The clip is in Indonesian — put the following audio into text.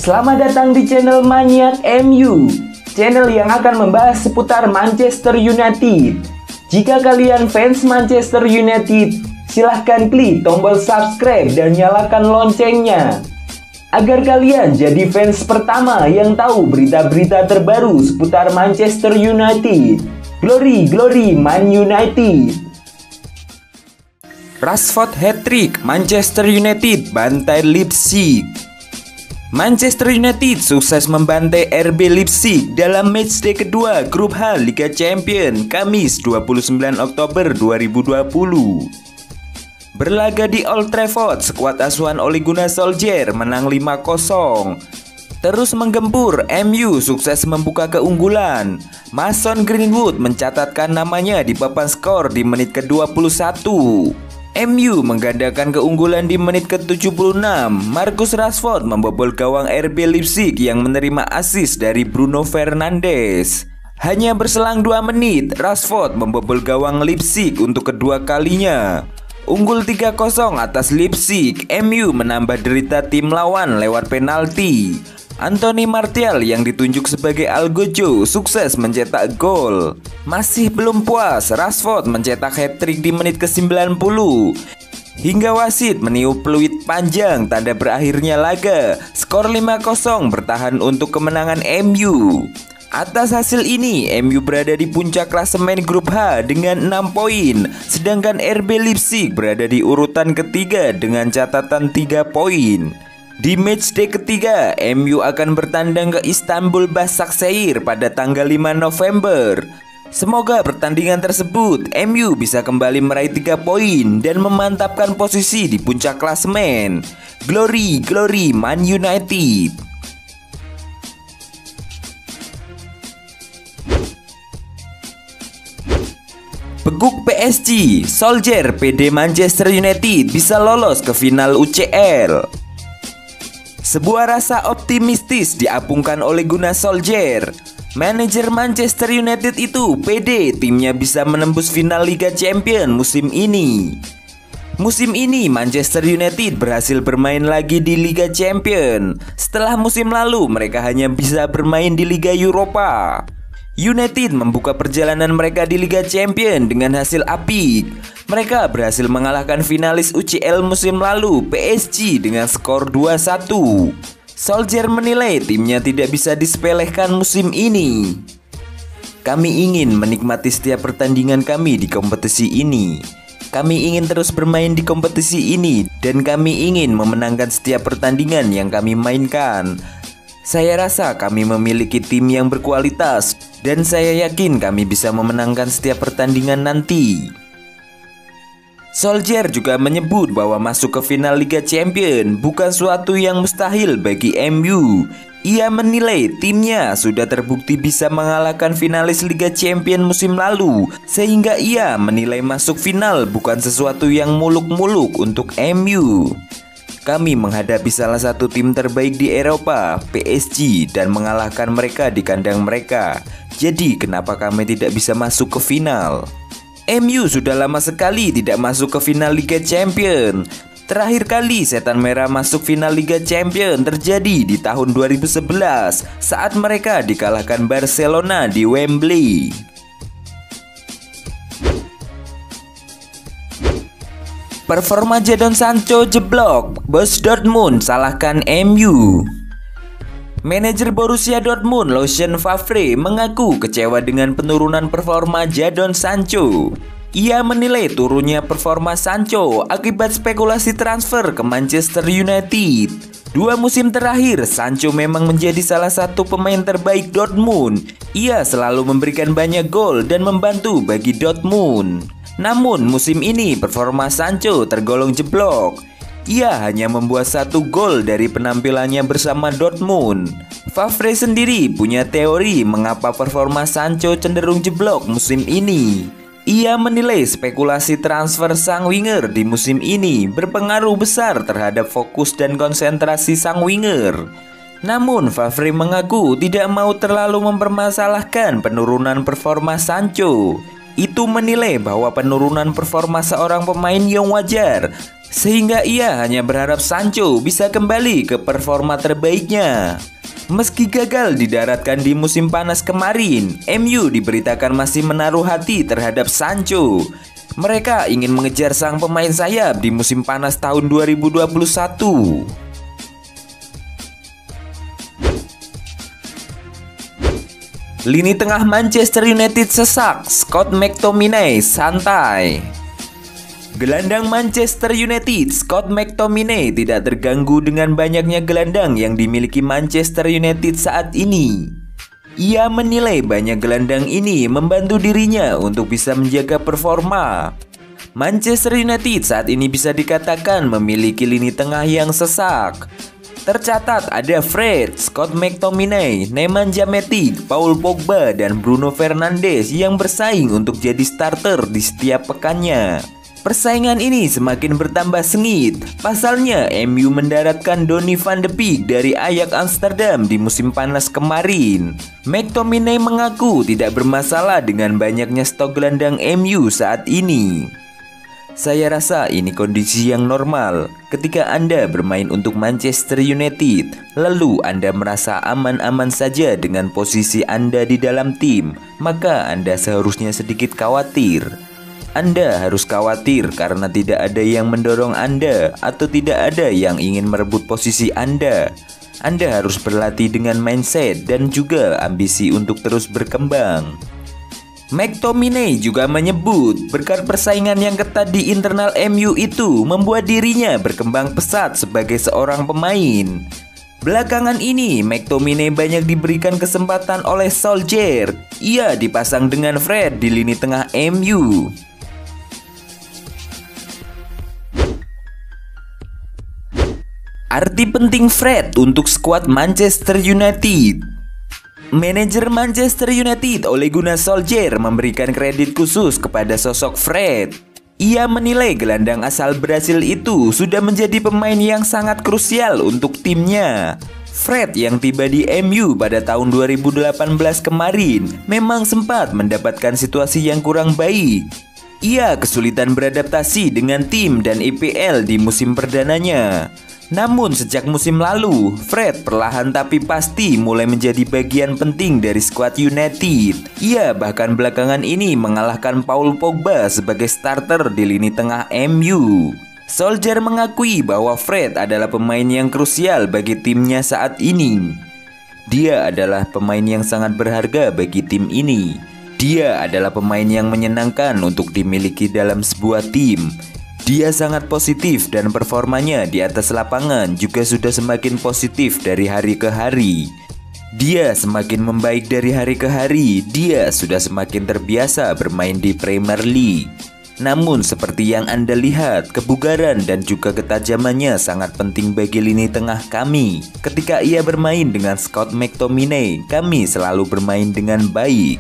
Selamat datang di channel Maniak MU, channel yang akan membahas seputar Manchester United. Jika kalian fans Manchester United, silahkan klik tombol subscribe dan nyalakan loncengnya agar kalian jadi fans pertama yang tahu berita-berita terbaru seputar Manchester United. Glory, glory Man United. Rashford hat-trick, Manchester United bantai Leipzig. Manchester United sukses membantai RB Leipzig dalam matchday kedua grup H Liga Champions Kamis 29 Oktober 2020. Berlaga di Old Trafford, skuad asuhan Ole Gunnar Solskjaer menang 5-0. Terus menggempur, MU sukses membuka keunggulan. Mason Greenwood mencatatkan namanya di papan skor di menit ke-21. MU menggandakan keunggulan di menit ke-76. Marcus Rashford membobol gawang RB Leipzig yang menerima assist dari Bruno Fernandes. Hanya berselang 2 menit, Rashford membobol gawang Leipzig untuk kedua kalinya. Unggul 3-0 atas Leipzig, MU menambah derita tim lawan lewat penalti. Anthony Martial yang ditunjuk sebagai Algojo sukses mencetak gol. Masih belum puas, Rashford mencetak hat-trick di menit ke-90. Hingga wasit meniup peluit panjang tanda berakhirnya laga. Skor 5-0 bertahan untuk kemenangan MU. Atas hasil ini, MU berada di puncak klasemen grup H dengan 6 poin. Sedangkan RB Leipzig berada di urutan ketiga dengan catatan 3 poin. Di matchday ketiga, MU akan bertandang ke Istanbul Başakşehir pada tanggal 5 November. Semoga pertandingan tersebut MU bisa kembali meraih 3 poin dan memantapkan posisi di puncak klasemen. Glory, glory Man United. Beguk PSG, Solskjaer PD Manchester United bisa lolos ke final UCL. Sebuah rasa optimistis diapungkan oleh Gunnar Solskjaer. Manajer Manchester United itu pede timnya bisa menembus final Liga Champions musim ini. Musim ini Manchester United berhasil bermain lagi di Liga Champions. Setelah musim lalu mereka hanya bisa bermain di Liga Eropa. United membuka perjalanan mereka di Liga Champions dengan hasil apik. Mereka berhasil mengalahkan finalis UCL musim lalu PSG dengan skor 2-1. Solskjaer menilai timnya tidak bisa disepelekan musim ini. Kami ingin menikmati setiap pertandingan kami di kompetisi ini. Kami ingin terus bermain di kompetisi ini dan kami ingin memenangkan setiap pertandingan yang kami mainkan. Saya rasa kami memiliki tim yang berkualitas dan saya yakin kami bisa memenangkan setiap pertandingan nanti. Solskjaer juga menyebut bahwa masuk ke final Liga Champions bukan suatu yang mustahil bagi MU. Ia menilai timnya sudah terbukti bisa mengalahkan finalis Liga Champions musim lalu, sehingga ia menilai masuk final bukan sesuatu yang muluk-muluk untuk MU. Kami menghadapi salah satu tim terbaik di Eropa, PSG, dan mengalahkan mereka di kandang mereka. Jadi kenapa kami tidak bisa masuk ke final? MU sudah lama sekali tidak masuk ke final Liga Champions. Terakhir kali Setan Merah masuk final Liga Champions terjadi di tahun 2011 saat mereka dikalahkan Barcelona di Wembley. Performa Jadon Sancho jeblok, bos Dortmund salahkan MU. Manajer Borussia Dortmund, Lucien Favre, mengaku kecewa dengan penurunan performa Jadon Sancho. Ia menilai turunnya performa Sancho akibat spekulasi transfer ke Manchester United. 2 musim terakhir, Sancho memang menjadi salah satu pemain terbaik Dortmund. Ia selalu memberikan banyak gol dan membantu bagi Dortmund. Namun musim ini performa Sancho tergolong jeblok. Ia hanya membuat 1 gol dari penampilannya bersama Dortmund. Favre sendiri punya teori mengapa performa Sancho cenderung jeblok musim ini. Ia menilai spekulasi transfer sang winger di musim ini berpengaruh besar terhadap fokus dan konsentrasi sang winger. Namun Favre mengaku tidak mau terlalu mempermasalahkan penurunan performa Sancho. itu menilai bahwa penurunan performa seorang pemain yang wajar, sehingga ia hanya berharap Sancho bisa kembali ke performa terbaiknya. Meski gagal didaratkan di musim panas kemarin, MU diberitakan masih menaruh hati terhadap Sancho. Mereka ingin mengejar sang pemain sayap di musim panas tahun 2021. Lini tengah Manchester United sesak, Scott McTominay santai. Gelandang Manchester United, Scott McTominay tidak terganggu dengan banyaknya gelandang yang dimiliki Manchester United saat ini. Ia menilai banyak gelandang ini membantu dirinya untuk bisa menjaga performa. Manchester United saat ini bisa dikatakan memiliki lini tengah yang sesak. Tercatat ada Fred, Scott McTominay, Nemanja Matic, Paul Pogba, dan Bruno Fernandes yang bersaing untuk jadi starter di setiap pekannya. Persaingan ini semakin bertambah sengit. Pasalnya, MU mendaratkan Donny van de Beek dari Ajax Amsterdam di musim panas kemarin. McTominay mengaku tidak bermasalah dengan banyaknya stok gelandang MU saat ini. Saya rasa ini kondisi yang normal. Ketika Anda bermain untuk Manchester United, lalu Anda merasa aman-aman saja dengan posisi Anda di dalam tim, maka Anda seharusnya sedikit khawatir. Anda harus khawatir karena tidak ada yang mendorong Anda atau tidak ada yang ingin merebut posisi Anda. Anda harus berlatih dengan mindset dan juga ambisi untuk terus berkembang. McTominay juga menyebut berkat persaingan yang ketat di internal MU itu membuat dirinya berkembang pesat sebagai seorang pemain. Belakangan ini McTominay banyak diberikan kesempatan oleh Solskjaer. Ia dipasang dengan Fred di lini tengah MU. Arti penting Fred untuk skuad Manchester United. Manajer Manchester United Ole Gunnar Solskjaer memberikan kredit khusus kepada sosok Fred. Ia menilai gelandang asal Brasil itu sudah menjadi pemain yang sangat krusial untuk timnya. Fred yang tiba di MU pada tahun 2018 kemarin memang sempat mendapatkan situasi yang kurang baik. Ia kesulitan beradaptasi dengan tim dan EPL di musim perdananya. Namun sejak musim lalu, Fred perlahan tapi pasti mulai menjadi bagian penting dari skuad United. Ia bahkan belakangan ini mengalahkan Paul Pogba sebagai starter di lini tengah MU. Solskjaer mengakui bahwa Fred adalah pemain yang krusial bagi timnya saat ini. Dia adalah pemain yang sangat berharga bagi tim ini. Dia adalah pemain yang menyenangkan untuk dimiliki dalam sebuah tim. Dia sangat positif dan performanya di atas lapangan juga sudah semakin positif dari hari ke hari. Dia semakin membaik dari hari ke hari. Dia sudah semakin terbiasa bermain di Premier League. Namun seperti yang Anda lihat, kebugaran dan juga ketajamannya sangat penting bagi lini tengah kami. Ketika ia bermain dengan Scott McTominay, kami selalu bermain dengan baik.